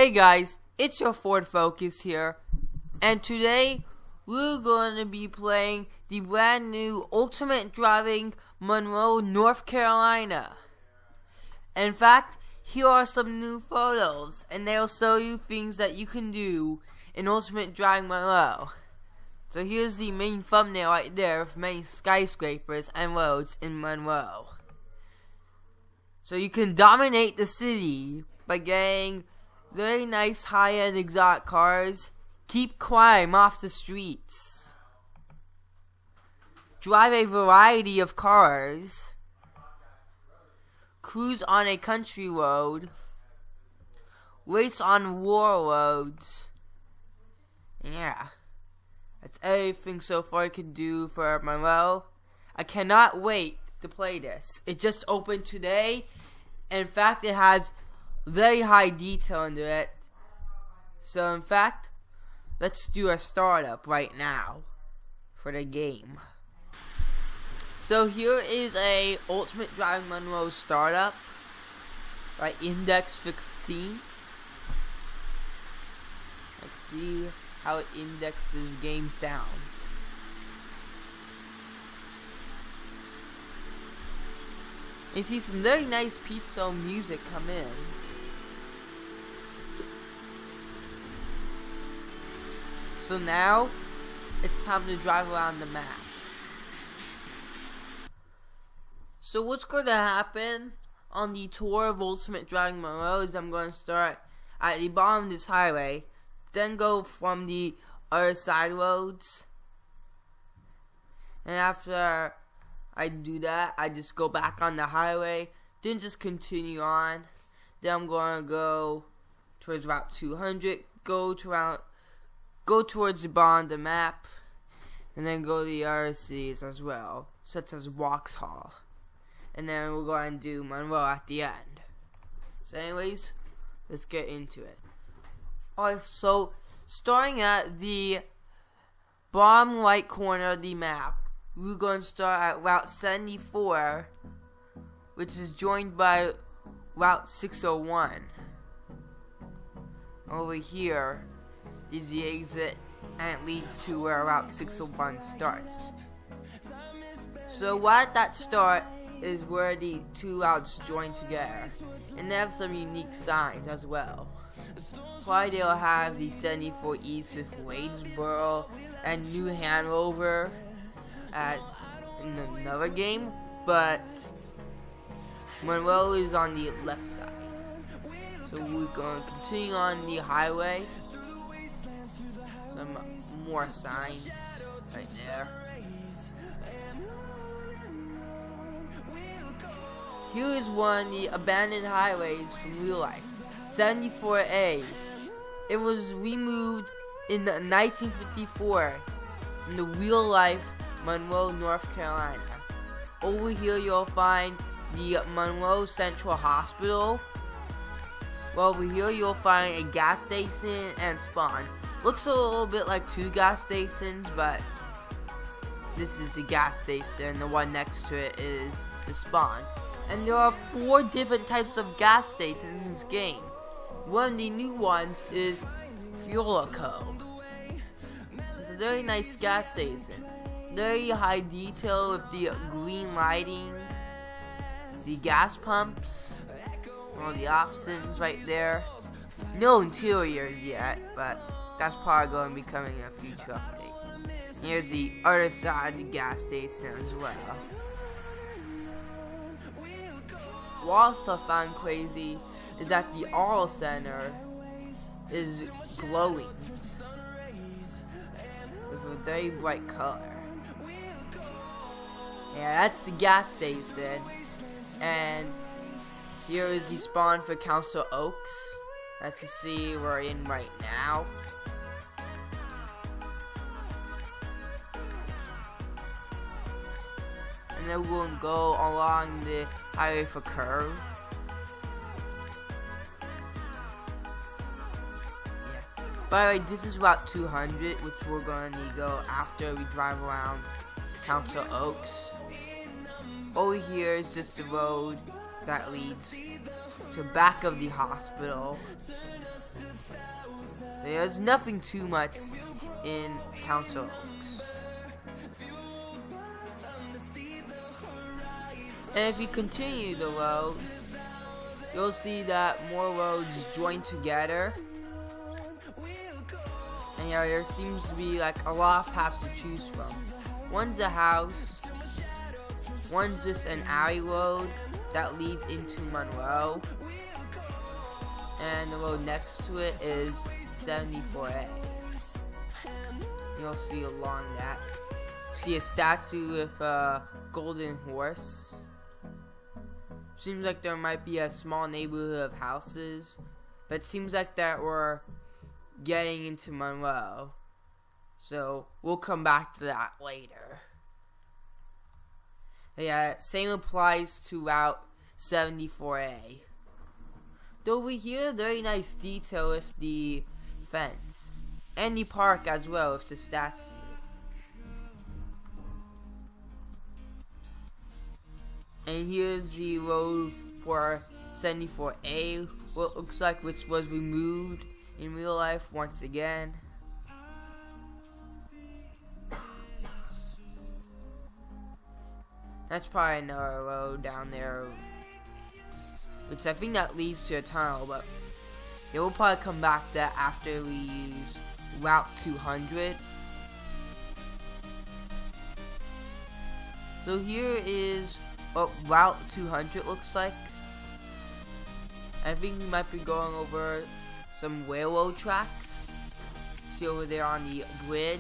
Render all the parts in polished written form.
Hey guys, it's your Ford Focus here, and today we're going to be playing the brand new Ultimate Driving Monroe, North Carolina. In fact, here are some new photos, and they'll show you things that you can do in Ultimate Driving Monroe. So here's the main thumbnail right there of many skyscrapers and roads in Monroe. So you can dominate the city by getting very nice high-end exotic cars, keep crime off the streets, drive a variety of cars, cruise on a country road, race on war roads. Yeah, that's everything so far I can do for Monroe. I cannot wait to play this. It just opened today. In fact, it has very high detail into it. So in fact, let's do a startup right now for the game. So here is a Ultimate Driving Monroe startup by Index 15. Let's see how it indexes game sounds. You see some very nice pizza music come in. So now, it's time to drive around the map. So what's going to happen on the tour of Ultimate Driving Monroe is I'm going to start at the bottom of this highway, then go from the other side roads. And after I do that, I just go back on the highway, then just continue on. Then I'm going to go towards Route 200, go towards the bottom of the map, and then go to the other cities as well, such as Waxhaw. And then we're going to do Monroe at the end. So anyways, let's get into it. Alright, so starting at the bottom right corner of the map, we're going to start at Route 74, which is joined by Route 601. Over here is the exit, and it leads to where Route 601 starts. So right at that start is where the two routes join together, and they have some unique signs as well. Probably they'll have the 74 East with Wadesboro and New Hanover in another game, but Monroe is on the left side. So we're going to continue on the highway. Some more signs right there. Here is one of the abandoned highways from real life, 74A. It was removed in 1954 in the real life Monroe, North Carolina. Over here you'll find the Monroe Central Hospital. Well, over here you'll find a gas station and spawn. Looks a little bit like two gas stations, but this is the gas station. The one next to it is the spawn. And there are 4 different types of gas stations in this game. One of the new ones is Fuelico. It's a very nice gas station. Very high detail with the green lighting, the gas pumps, all the options right there. No interiors yet, but that's probably going to be coming in a future update. Here's the other side of the gas station as well. What also I found crazy is that the auto center is glowing with a very bright color. Yeah, that's the gas station. And here is the spawn for Council Oaks. That's the city we're in right now. And then we'll go along the highway for Curve. Yeah. By the way, this is Route 200, which we're going to go after we drive around Council Oaks. Over here is just the road that leads to back of the hospital. So there's nothing too much in Council Oaks. And if you continue the road, you'll see that more roads join together. And yeah, there seems to be like a lot of paths to choose from. One's a house, one's just an alley road that leads into Monroe, and the road next to it is 74A. You'll see along that, see a statue with a golden horse. Seems like there might be a small neighborhood of houses, but it seems like that we're getting into Monroe, so we'll come back to that later. Yeah, same applies to Route 74A. Though over here, very nice detail with the fence, and the park as well with the statue. And here's the road for 74A, what looks like, which was removed in real life once again. That's probably another road down there, which I think that leads to a tunnel, but yeah, we'll probably come back to that after we use Route 200. So here is what Route 200 looks like. I think we might be going over some railroad tracks. See over there on the bridge.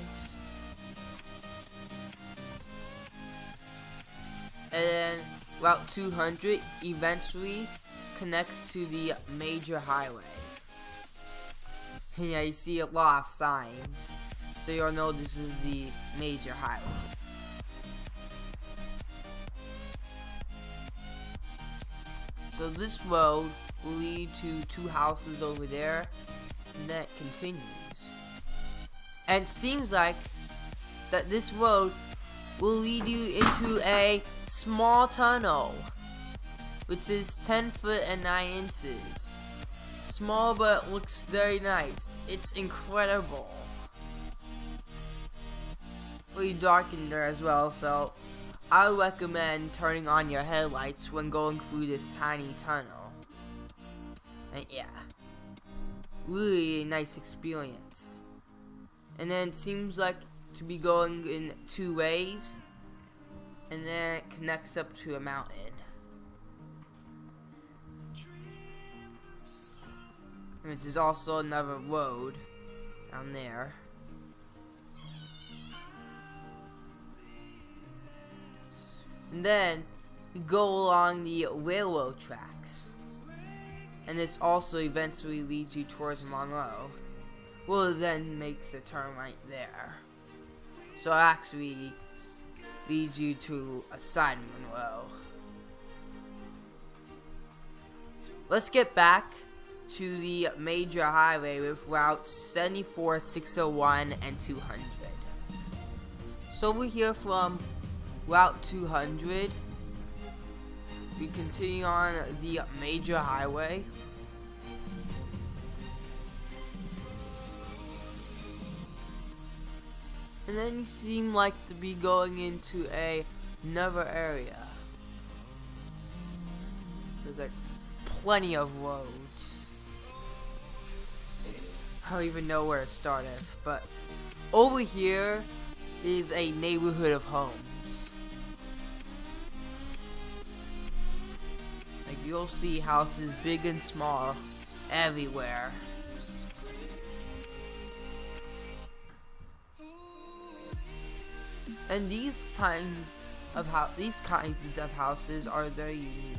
And then Route 200 eventually connects to the major highway. And yeah, you see a lot of signs, so you'll know this is the major highway. So this road will lead to two houses over there, and then it continues. And it seems like that this road will lead you into a small tunnel, which is 10 foot and 9 inches. Small, but looks very nice. It's incredible. Pretty dark in there as well, so I would recommend turning on your headlights when going through this tiny tunnel. And yeah, really a nice experience. And then it seems like to be going in two ways, and then it connects up to a mountain. And this is also another road down there. And then you go along the railroad tracks, and this also eventually leads you towards Monroe. Well, it then makes a turn right there. So it actually leads you to a side Monroe. Let's get back to the major highway with routes 74, 601, and 200. So over here from Route 200, we continue on the major highway. And then you seem like to be going into another area. There's like plenty of roads. I don't even know where to start at, but over here is a neighborhood of homes. Like you'll see houses big and small everywhere. And these kinds of houses are very unique.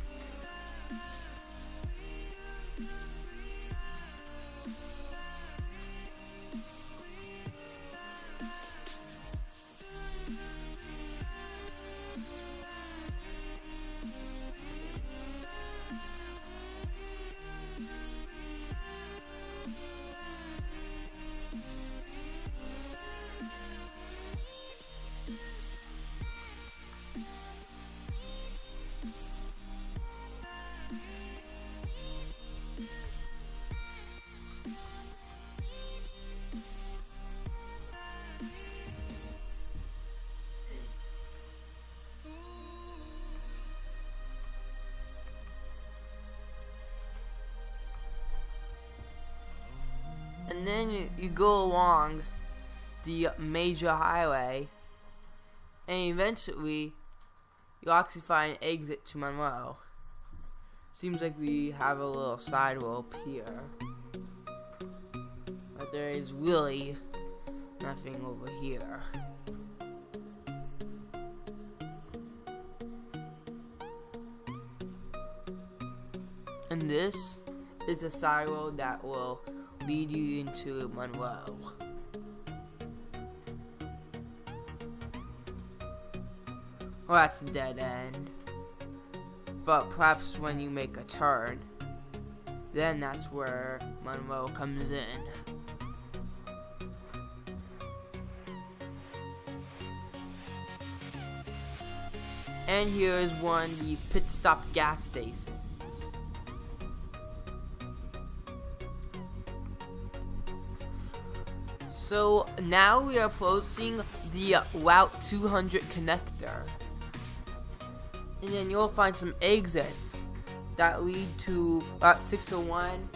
And then you go along the major highway, and eventually you'll actually find an exit to Monroe. Seems like we have a little sidewalk here, but there is really nothing over here. And this is the sidewalk that will lead you into Monroe. Well, that's a dead end. But perhaps when you make a turn, then that's where Monroe comes in. And here is one of the pit stop gas stations. So now we are approaching the Route 200 connector. And then you'll find some exits that lead to Route 601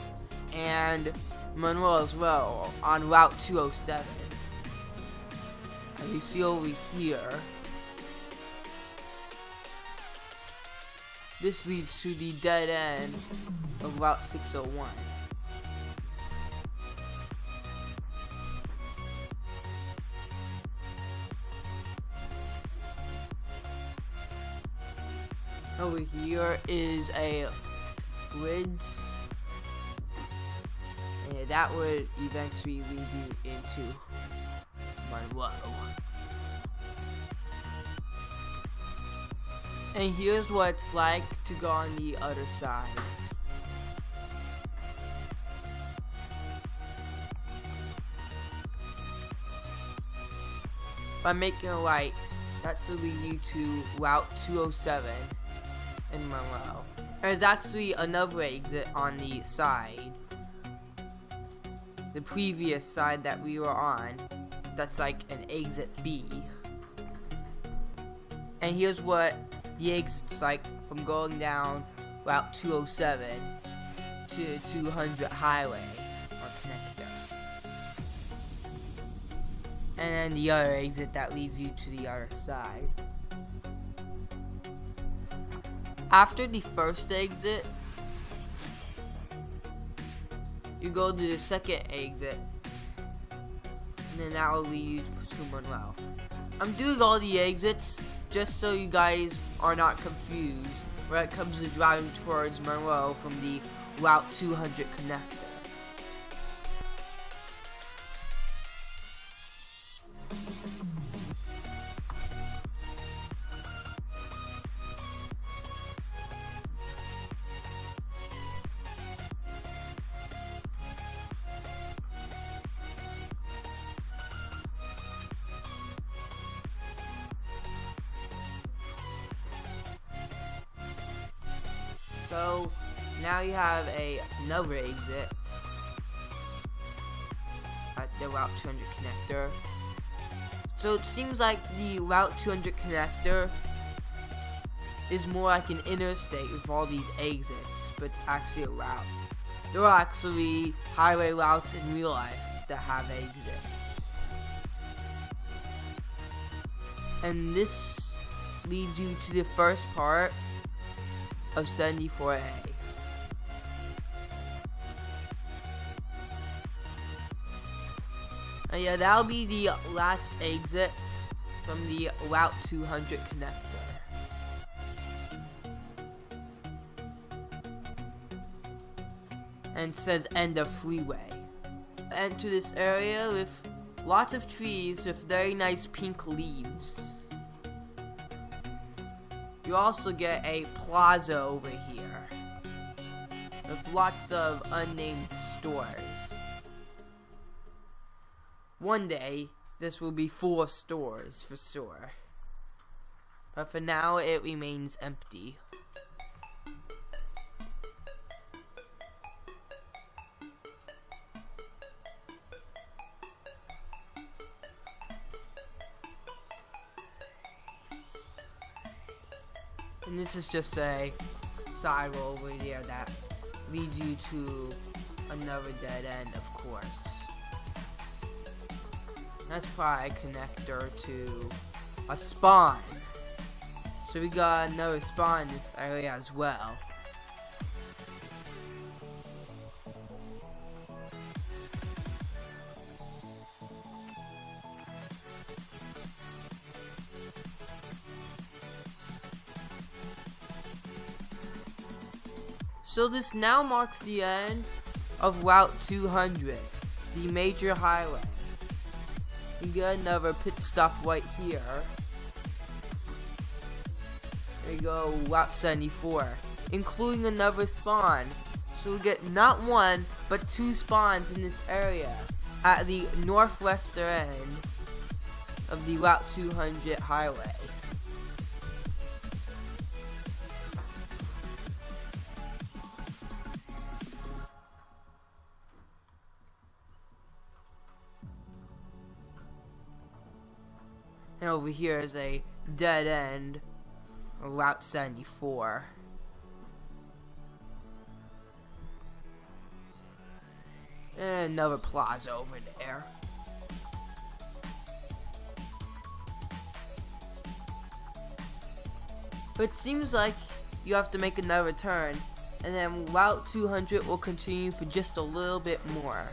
and Monroe as well on Route 207. As you see over here, this leads to the dead end of Route 601. Over here is a bridge, and that would eventually lead you into Monroe. And here's what it's like to go on the other side. By making a right, that's to lead you to Route 207 in Monroe. There's actually another exit on the side, the previous side that we were on, that's like an exit B. And here's what the exit's like from going down Route 207 to 200 highway or connector. And then the other exit that leads you to the other side. After the first exit, you go to the second exit, and then that will lead you to Monroe. I'm doing all the exits just so you guys are not confused when it comes to driving towards Monroe from the Route 200 connector. So now you have another exit at the Route 200 connector. So it seems like the Route 200 connector is more like an interstate with all these exits, but it's actually a route. There are actually highway routes in real life that have exits. And this leads you to the first part of 74A. And yeah, that'll be the last exit from the Route 200 connector. And it says end of freeway. Enter this area with lots of trees with very nice pink leaves. You also get a plaza over here with lots of unnamed stores. One day, this will be full of stores for sure. But for now, it remains empty. And this is just a sidewalk over there that leads you to another dead end, of course. That's probably a connector to a spawn. So we got another spawn in this area as well. So this now marks the end of Route 200, the major highway. We got another pit stop right here. There you go, Route 74, including another spawn. So we get not one, but 2 spawns in this area at the northwestern end of the Route 200 highway. And over here is a dead end of Route 74. And another plaza over there. But it seems like you have to make another turn, and then Route 200 will continue for just a little bit more.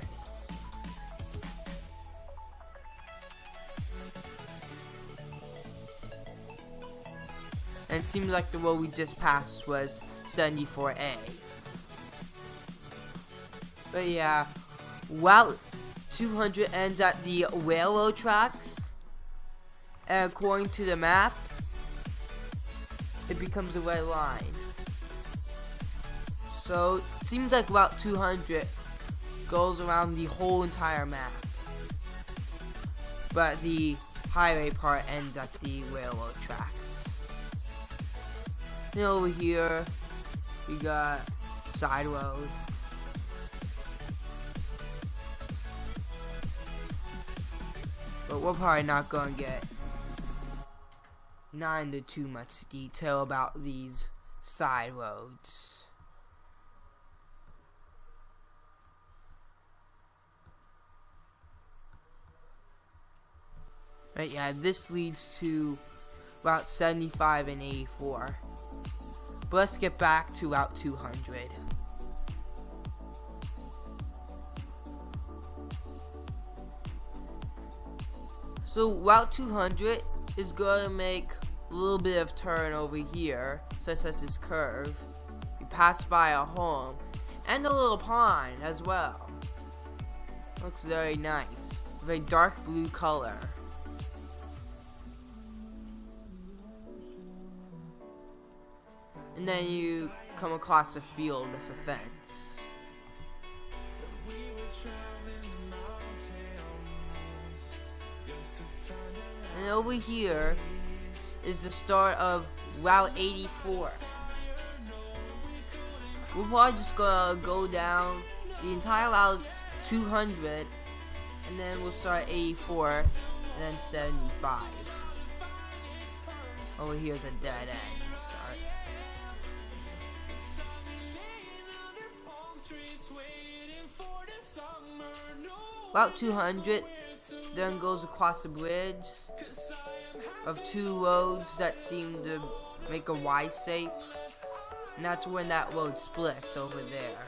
And it seems like the road we just passed was 74A. But yeah, Route 200 ends at the railroad tracks. And according to the map, it becomes a red line. So it seems like Route 200 goes around the whole entire map. But the highway part ends at the railroad tracks. And over here, we got side road. But we're probably not gonna get into too much detail about these side roads. But yeah, this leads to Route 75 and 84. But let's get back to Route 200. So Route 200 is going to make a little bit of turn over here, such as this curve. We pass by a home and a little pond as well. Looks very nice. Very dark blue color. And then you come across a field with a fence. And over here is the start of Route 84. We're probably just gonna go down the entire Route 200, and then we'll start 84, and then 75. Over here's a dead end start. Route 200 then goes across the bridge of 2 roads that seem to make a Y shape, and that's when that road splits over there.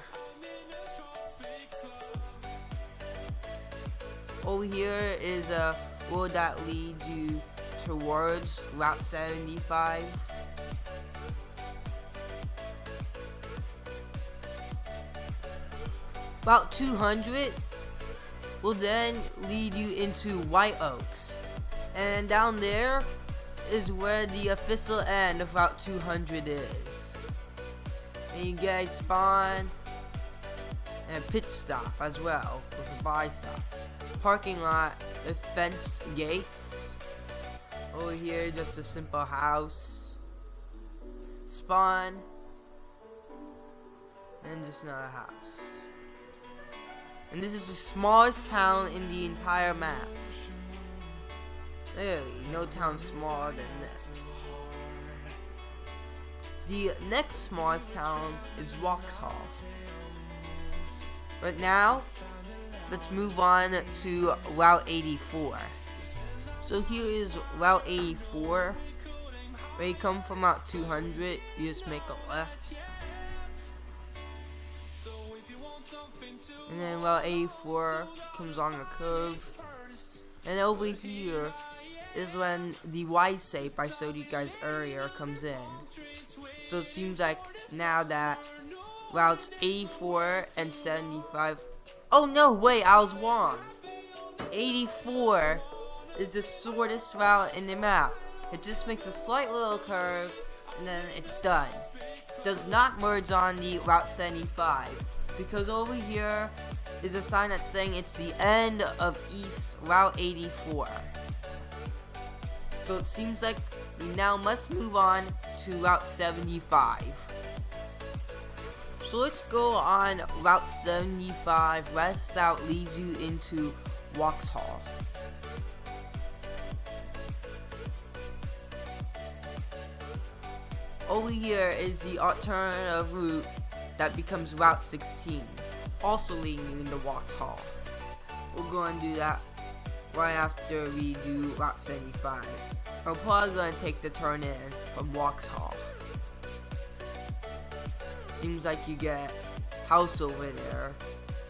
Over here is a road that leads you towards Route 75. Route 200 will then lead you into White Oaks, and down there is where the official end of Route 200 is. And you get a spawn and a pit stop as well with a buy stop. Parking lot with fenced gates. Over here just a simple house. Spawn. And just another house. And this is the smallest town in the entire map. Literally, no town smaller than this. The next smallest town is Waxhaw. But now, let's move on to Route 84. So here is Route 84. Where you come from Route 200, you just make a left. And then Route 84 comes on a curve. And over here is when the Y shape I showed you guys earlier comes in. So it seems like now that routes 84 and 75. Oh no, wait, I was wrong. 84 is the shortest route in the map. It just makes a slight little curve and then it's done. It does not merge on the Route 75 because over here is a sign that's saying it's the end of East Route 84. So it seems like we now must move on to Route 75. So let's go on Route 75. West route leads you into Waxhaw. Over here is the alternative route that becomes Route 16, also leading you into Waxhaw. We're going to do that right after we do Route 75. We're probably going to take the turn in from Waxhaw. Seems like you get house over there,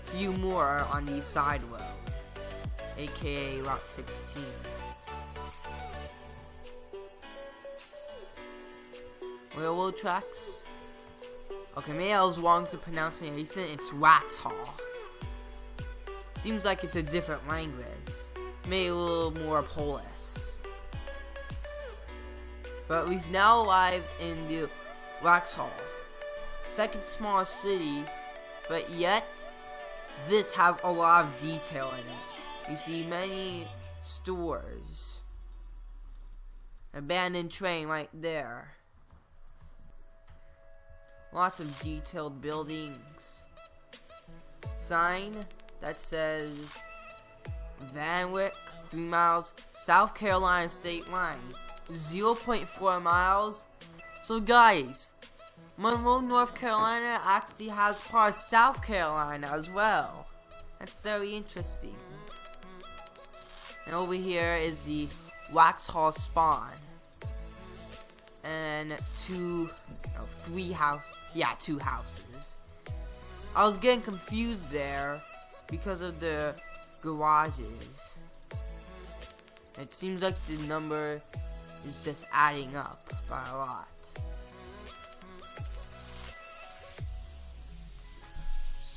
few more on the side road, aka Route 16. Railroad tracks. Okay, maybe I was wrong to pronunciation. It's Waxhaw. Seems like it's a different language. Maybe a little more Polish. But we've now arrived in the Waxhaw. Second smallest city, but yet this has a lot of detail in it. You see many stores. Abandoned train right there. Lots of detailed buildings. Sign that says Van Wyck, 3 miles, South Carolina state line, 0.4 miles. So guys, Monroe, North Carolina actually has part of South Carolina as well. That's very interesting. And over here is the Waxhaw spawn. And 2 houses. I was getting confused there because of the garages. It seems like the number is just adding up by a lot.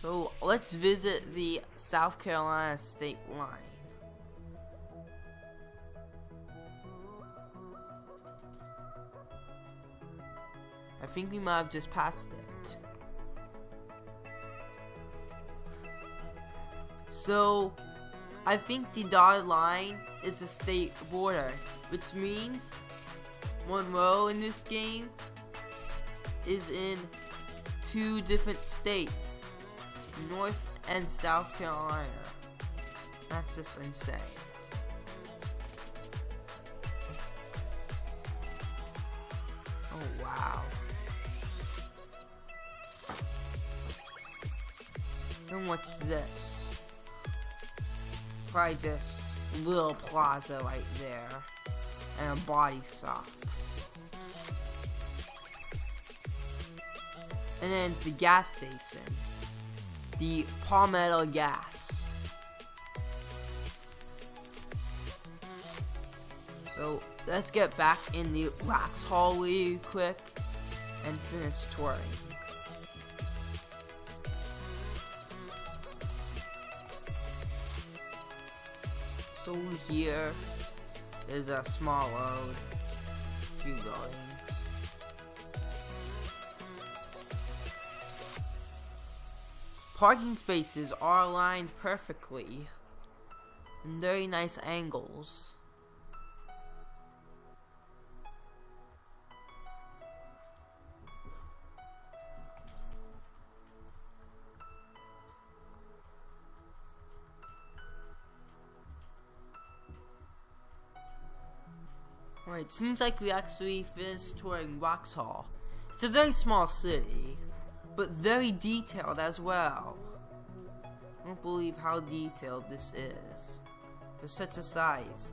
So let's visit the South Carolina state line. I think we might have just passed it. So I think the dotted line is the state border, which means Monroe in this game is in 2 different states, North and South Carolina. That's just insane. Oh wow. And what's this? Probably just a little plaza right there. And a body shop. And then it's the gas station. The Palmetto Gas. So let's get back in the Waxhaw really quick and finish touring. So here is a small road, few buildings. Parking spaces are aligned perfectly in very nice angles. Alright, seems like we actually finished touring Waxhaw. It's a very small city, but very detailed as well. I don't believe how detailed this is for such a size.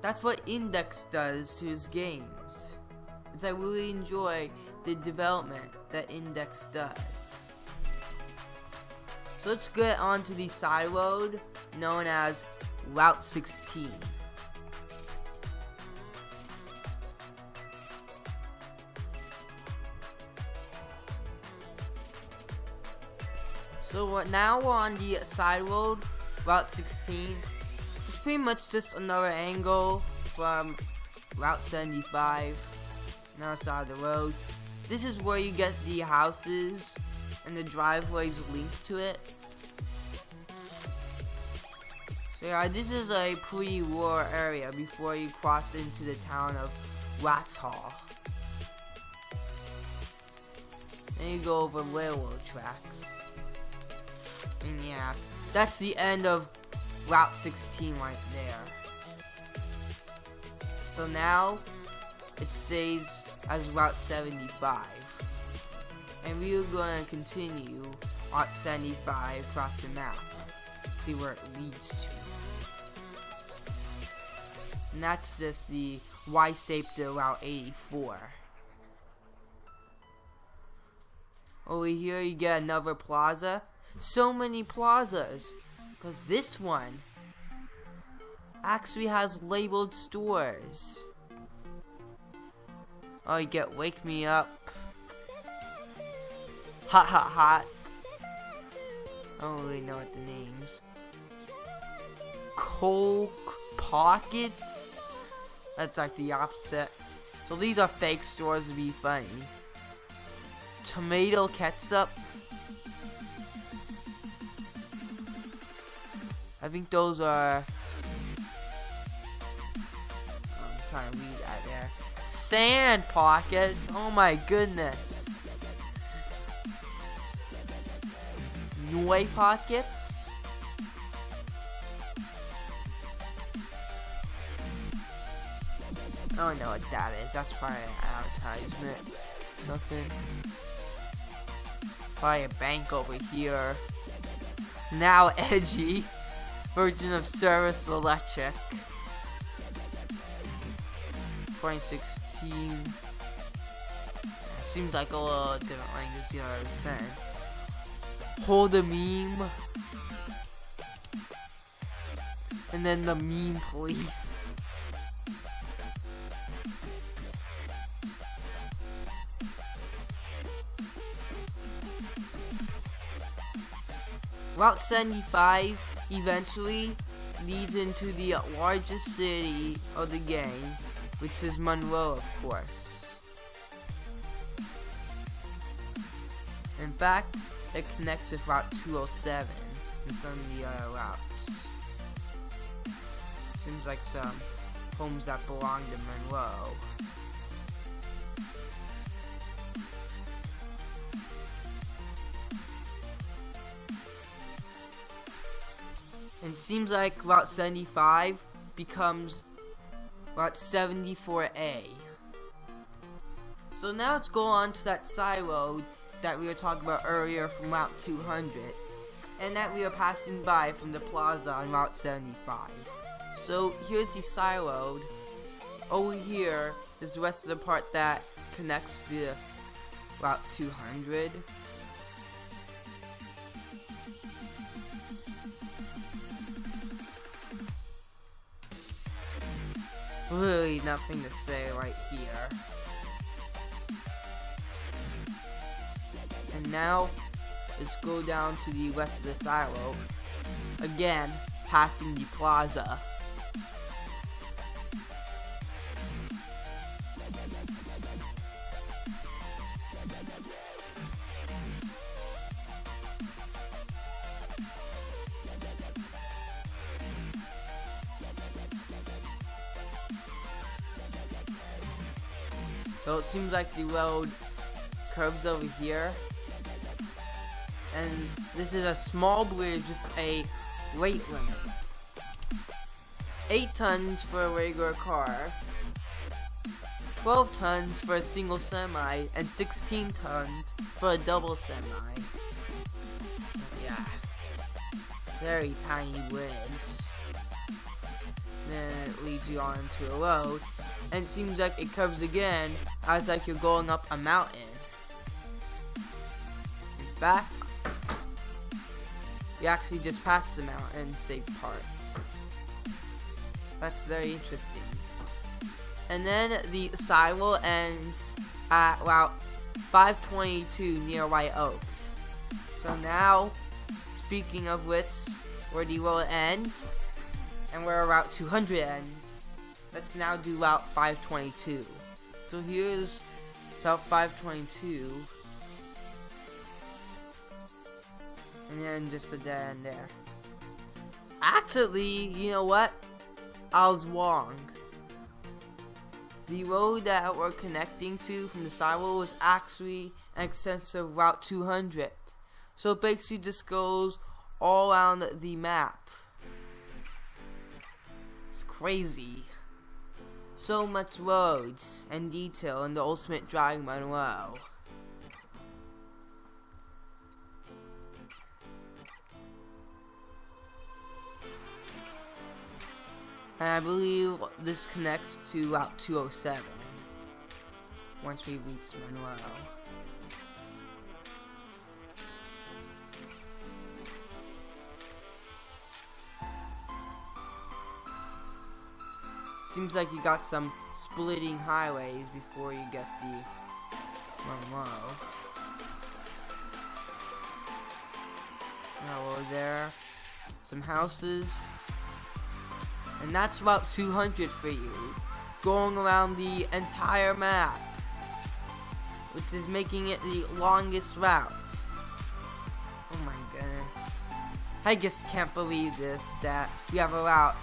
That's what Index does to his games. I really enjoy the development that Index does. So let's get on to the side road known as Route 16. So now we're on the side road, Route 16. It's pretty much just another angle from Route 75. Another side of the road. This is where you get the houses and the driveways linked to it. So yeah, this is a pretty rural area before you cross into the town of Waxhaw. And you go over railroad tracks. And yeah, that's the end of Route 16 right there. So now it stays as Route 75. And we are going to continue Route 75 across the map. See where it leads to. And that's just the Y-shaped Route 84. Over here you get another plaza. So many plazas. Because this one actually has labeled stores. Oh, you get Wake Me Up. Hot Hot Hot. I don't really know what the names. Coke Pockets. That's like the opposite. So these are fake stores to be funny. Tomato Ketchup. I think those are... I'm trying to read that there. Sand Pockets. Oh my goodness. Noi Pockets. I don't know what that is. That's probably an advertisement. Nothing. Probably a bank over here. Now edgy. Version of Service Electric. 2016. Seems like a little different language than I was saying. Hold a meme. And then the meme police. Route 75 eventually leads into the largest city of the game, which is Monroe, of course. In fact, it connects with Route 207 and some of the other routes. Seems like some homes that belong to Monroe. And it seems like Route 75 becomes Route 74A. So now let's go on to that side road that we were talking about earlier from Route 200. And that we are passing by from the plaza on Route 75. So here's the side road. Over here is the rest of the part that connects the Route 200. Really nothing to say right here. And now, let's go down to the rest of the side road. Again, passing the plaza. So it seems like the road curves over here. And this is a small bridge with a weight limit. 8 tons for a regular car, 12 tons for a single semi, and 16 tons for a double semi. Yeah. Very tiny bridge. then it leads you on to a road, and it seems like it curves again as like you're going up a mountain. In fact, we actually just passed the mountain safe part. That's very interesting. And then the sidewall ends at Route 522 near White Oaks. So now, speaking of which, where the road ends, and where Route 200 ends, let's now do Route 522. So here's South 522, and then just a dead end there. Actually, you know what? I was wrong. The road that we're connecting to from the sidewall was actually an extension of Route 200. So it basically just goes all around the map. It's crazy. So much roads and detail in the ultimate Driving Monroe. And I believe this connects to Route 207 once we reach Monroe. Seems like you got some splitting highways before you get the Monroe. Now over there, some houses. And that's Route 200 for you, going around the entire map, which is making it the longest route. Oh my goodness. I just can't believe this, that we have a route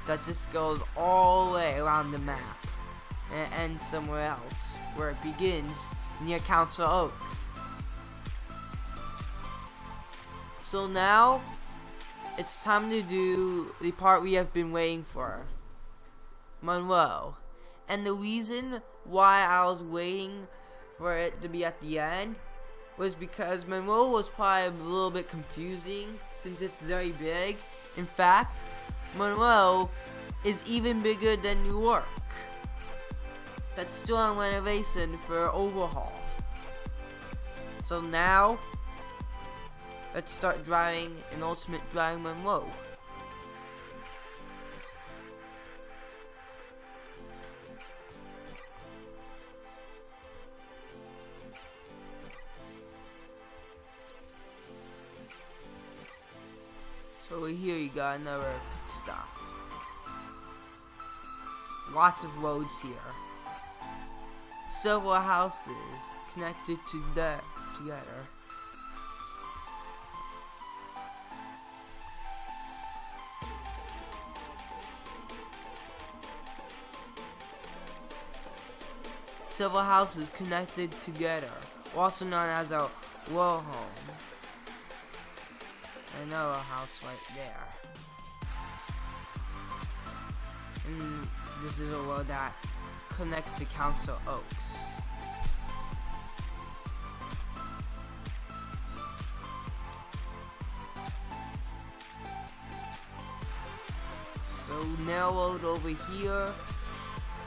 that just goes all the way around the map and ends somewhere else, where it begins near Council Oaks. So now, it's time to do the part we have been waiting for. Monroe. And the reason why I was waiting for it to be at the end was because Monroe was probably a little bit confusing since it's very big. In fact, Monroe is even bigger than New York. That's still on renovation for overhaul. So now, let's start driving an ultimate Driving Monroe. So over here you got another pit stop. Lots of roads here. Several houses connected together. Several houses connected together, also known as a row home. Another house right there. And this is a road that connects to Council Oaks. So narrow road over here.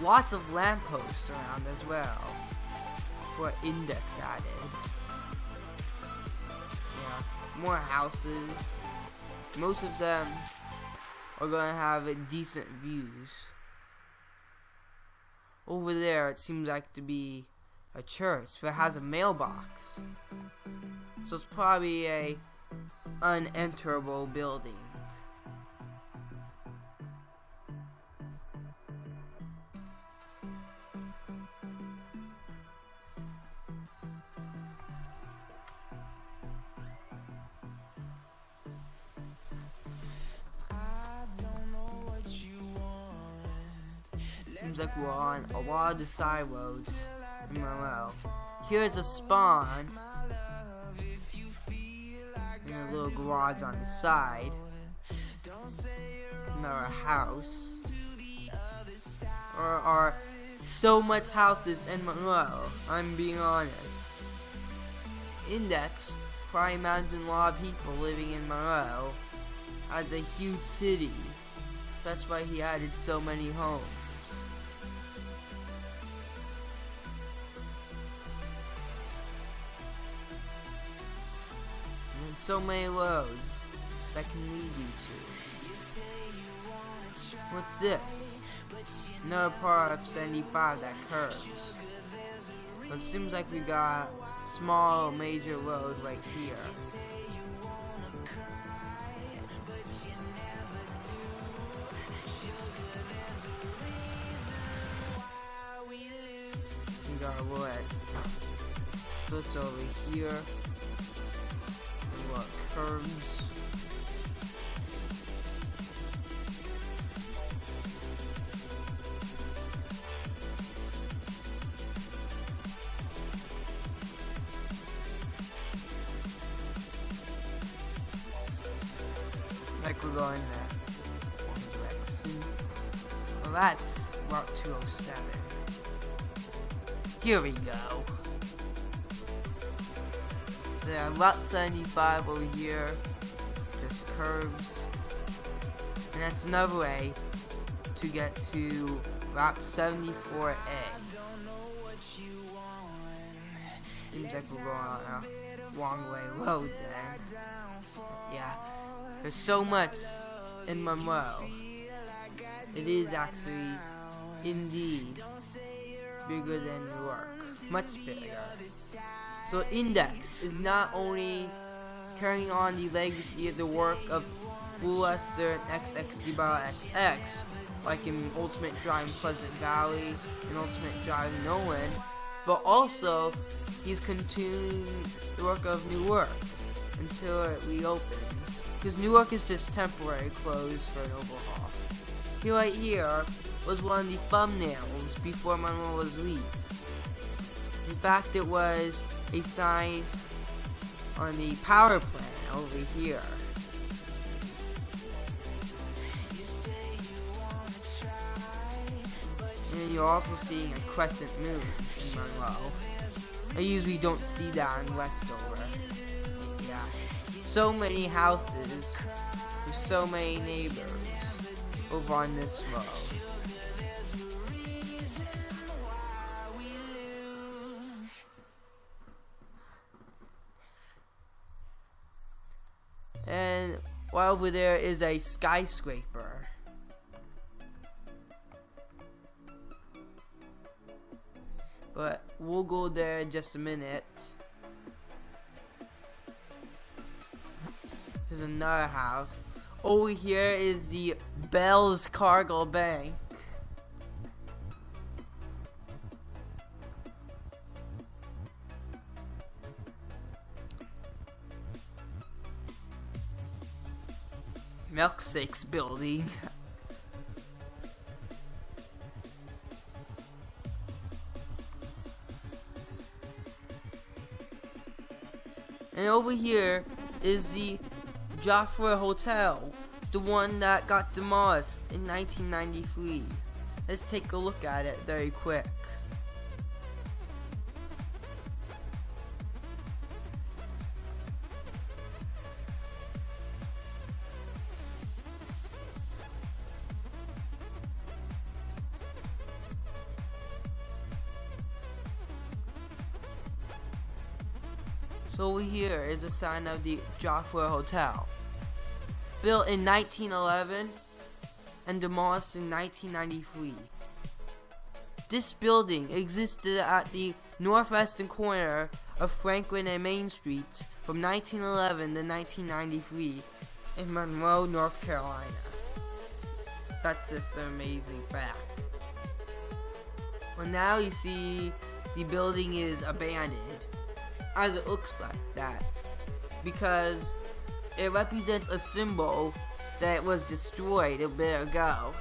Lots of lampposts around as well, for index added. Yeah, more houses. Most of them are going to have decent views. Over there, it seems like to be a church, but it has a mailbox. So it's probably a unenterable building. Seems like we're on a lot of the side roads in Monroe. Here's a spawn and a little garage on the side. Another house. There are so much houses in Monroe, I'm being honest. Index probably imagine a lot of people living in Monroe as a huge city. That's why he added so many homes. And so many roads that can lead you to. What's this? Another part of 75 that curves. So it seems like we got small major roads right here. We got a road that splits over here. And what curves. Like we're going that one direction. Well, that's Route 207. Here we go. There, Route 75 over here. Just curves. And that's another way to get to Route 74A. Seems like we're going on a long way road then. Yeah. There's so much in Monroe. It is actually, indeed, bigger than New York. Much bigger. So Index is not only carrying on the legacy of the work of Blue Lester and XXDBX, like in Ultimate Driving Pleasant Valley and Ultimate Driving Nolan, but also he's continuing the work of Newark until it reopens. Because Newark is just temporary closed for an overhaul. Here right here was one of the thumbnails before Monroe was leased. In fact, it was a sign on the power plant over here. And you're also seeing a crescent moon in Monroe. I usually don't see that in Westover. Yeah. So many houses with so many neighbors over on this road. And right over there is a skyscraper. But we'll go there in just a minute. There's another house. Over here is the Bell's Cargo Bank. Milkshakes building. And over here is the Joffre Hotel, the one that got demolished in 1993. Let's take a look at it very quick. So over here is a sign of the Joffre Hotel. Built in 1911 and demolished in 1993. This building existed at the northwestern corner of Franklin and Main Streets from 1911 to 1993 in Monroe, North Carolina. That's just an amazing fact. Well, now you see the building is abandoned, as it looks like that, because it represents a symbol that was destroyed a bit ago.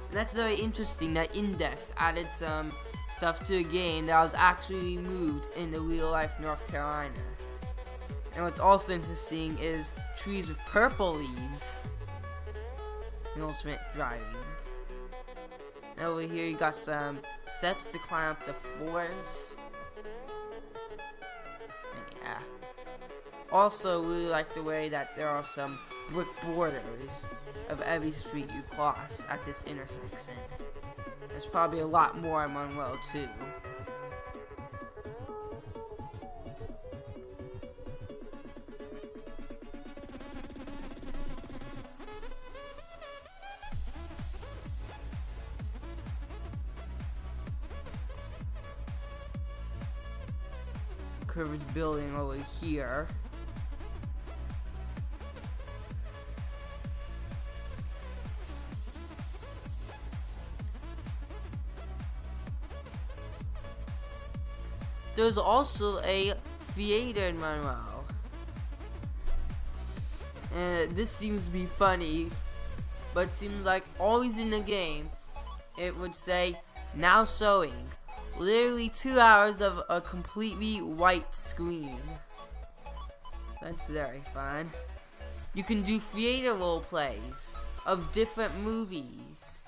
And that's very interesting that Index added some stuff to the game that was actually removed in the real life North Carolina. And what's also interesting is trees with purple leaves in Ultimate Driving. And over here you got some steps to climb up the floors. And yeah. Also, really like the way that there are some brick borders of every street you cross at this intersection. There's probably a lot more in Monroe too. Curved building over here. There's also a theater in Monroe. And this seems to be funny, but it seems like always in the game, it would say, now showing. Literally 2 hours of a completely white screen. That's very fun. You can do theater role plays of different movies.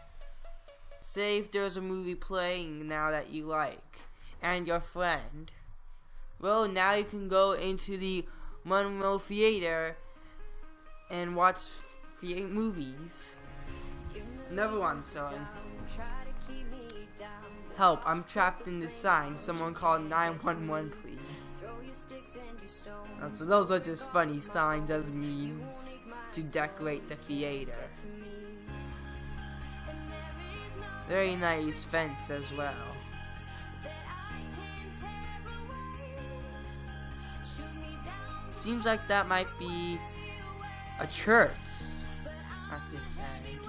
Say if there's a movie playing now that you like, and your friend. Well, now you can go into the Monroe Theater and watch movies. Another one, son. Help, I'm trapped in this sign. Someone call 911, please. So those are just funny signs as memes to decorate the theater. Very nice fence as well. Seems like that might be a church at this end.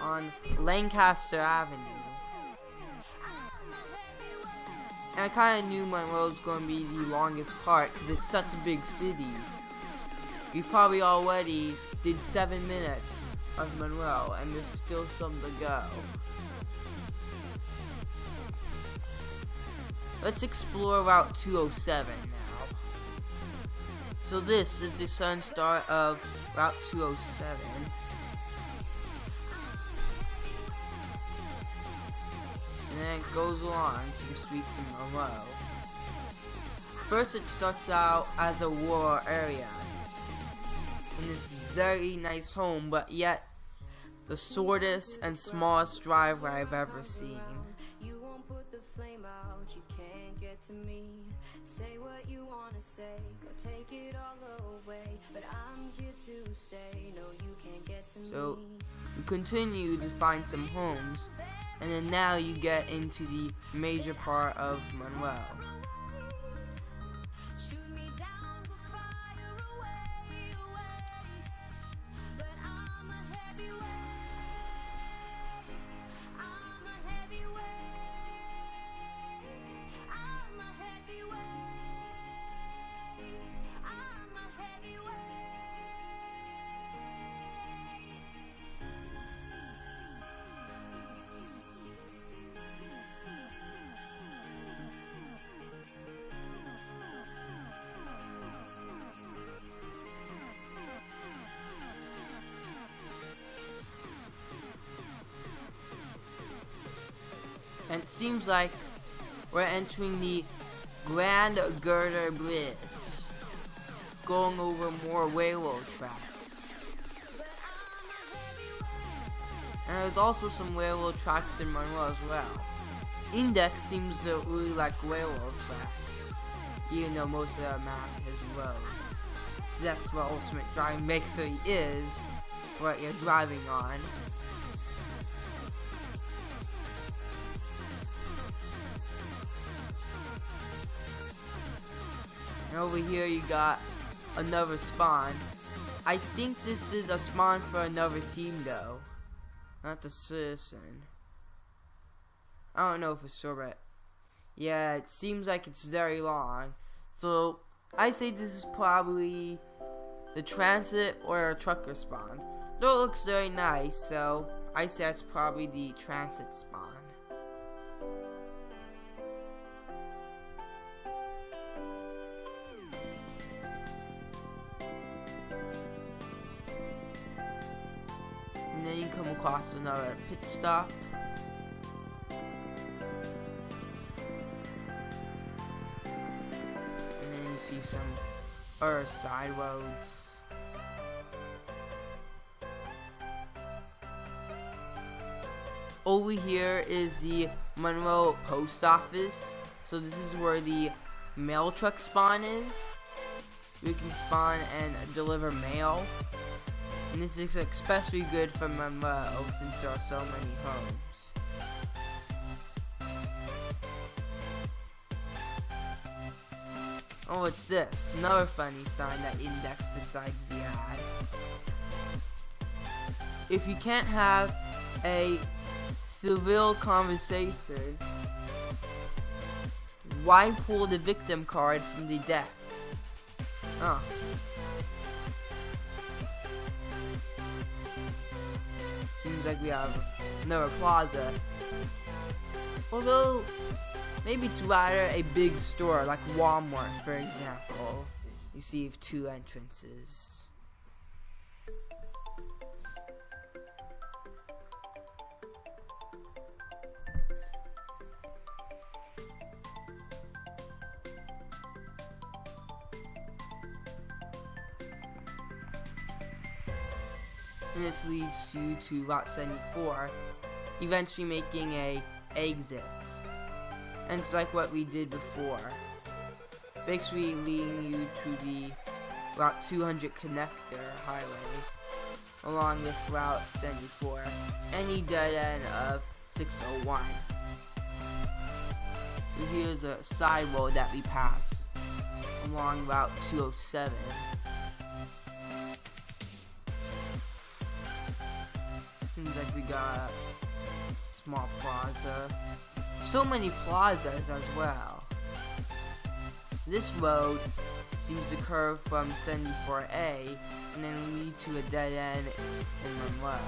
On Lancaster Avenue. And I kind of knew Monroe was going to be the longest part because it's such a big city. We probably already did 7 minutes of Monroe and there's still some to go. Let's explore Route 207 now. So this is the sun star of Route 207. And then it goes along to the streets in Monroe. First it starts out as a rural area. In this very nice home, but yet the shortest and smallest driveway I've ever seen. You won't put the flame out, you can't get to me. Say what you wanna say, go take it all away. But I'm here to stay, no you can't get to me. So you continue to find some homes. And then now you get into the major part of Monroe. And it seems like we're entering the Grand Girder Bridge, going over more railroad tracks. And there's also some railroad tracks in Monroe as well. Index seems to really like railroad tracks, even though most of the map is roads. That's what Ultimate Driving basically is, what you're driving on. And over here you got another spawn. I think this is a spawn for another team though, not the Citizen. I don't know for sure, but yeah, it seems like it's very long. So I say this is probably the Transit or a Trucker spawn. Though it looks very nice, so I say it's probably the Transit spawn. And then you come across another pit stop. And then you see some or side roads. Over here is the Monroe post office. So this is where the mail truck spawn is. We can spawn and deliver mail. And this is especially good for Monroe since there are so many homes. Oh, what's this? Another funny sign that Index decides to add. If you can't have a civil conversation, why pull the victim card from the deck? Oh. Seems like we have another plaza. Although, maybe it's rather a big store like Walmart, for example. You see, you have two entrances. And this leads you to Route 74, eventually making a exit. And it's like what we did before, basically leading you to the Route 200 connector highway, along with Route 74, any dead end of 601. So here's a side road that we pass along Route 207. Seems like we got a small plaza. So many plazas as well. This road seems to curve from 74A and then lead to a dead end in Monroe.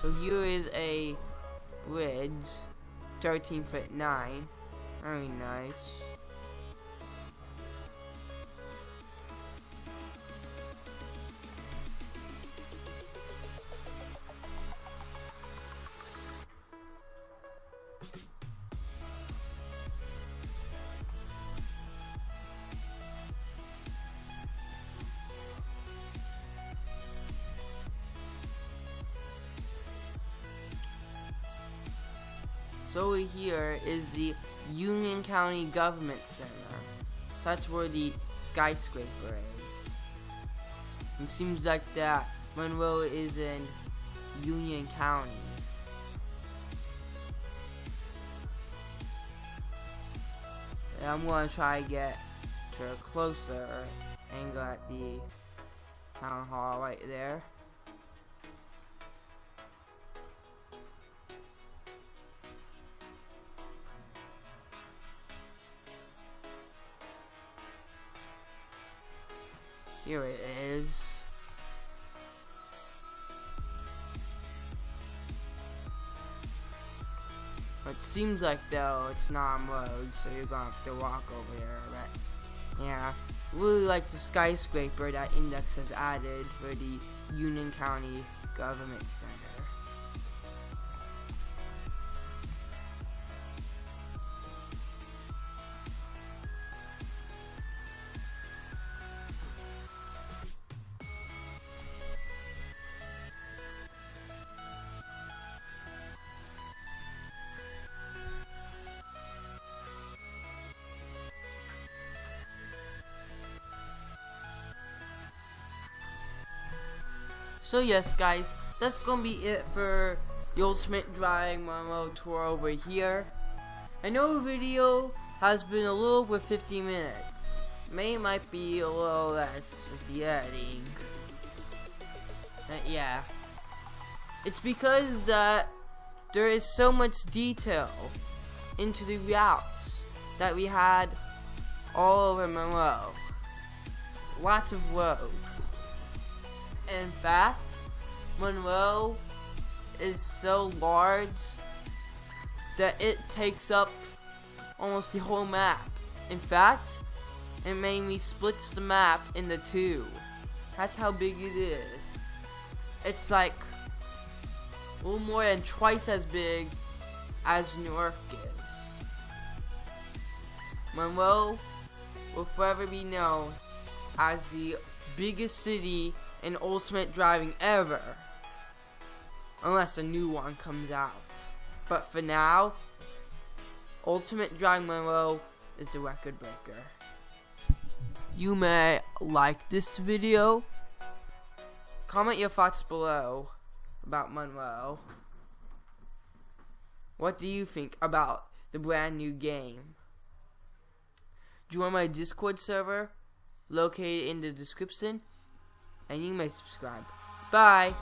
So here is a bridge, 13'9", very nice. So over here is the Union County Government Center. That's where the skyscraper is. It seems like that Monroe is in Union County. And I'm gonna try to get to a closer angle at the town hall right there. Here it is. It seems like though it's not a road, so you're gonna have to walk over there, but yeah. Really like the skyscraper that Index has added for the Union County Government Center. So yes guys, that's gonna be it for the Ultimate Driving Monroe tour over here. I know the video has been a little over 50 minutes. Might be a little less with the editing. Yeah. It's because that there is so much detail into the routes that we had all over Monroe. Lots of roads. In fact, Monroe is so large that it takes up almost the whole map. In fact, it mainly splits the map into two. That's how big it is. It's like a little more than twice as big as New York is. Monroe will forever be known as the biggest city in Ultimate Driving ever, unless a new one comes out. But for now, Ultimate Driving Monroe is the record breaker. You may like this video. Comment your thoughts below about Monroe. What do you think about the brand new game? Join my Discord server located in the description, and you may subscribe. Bye!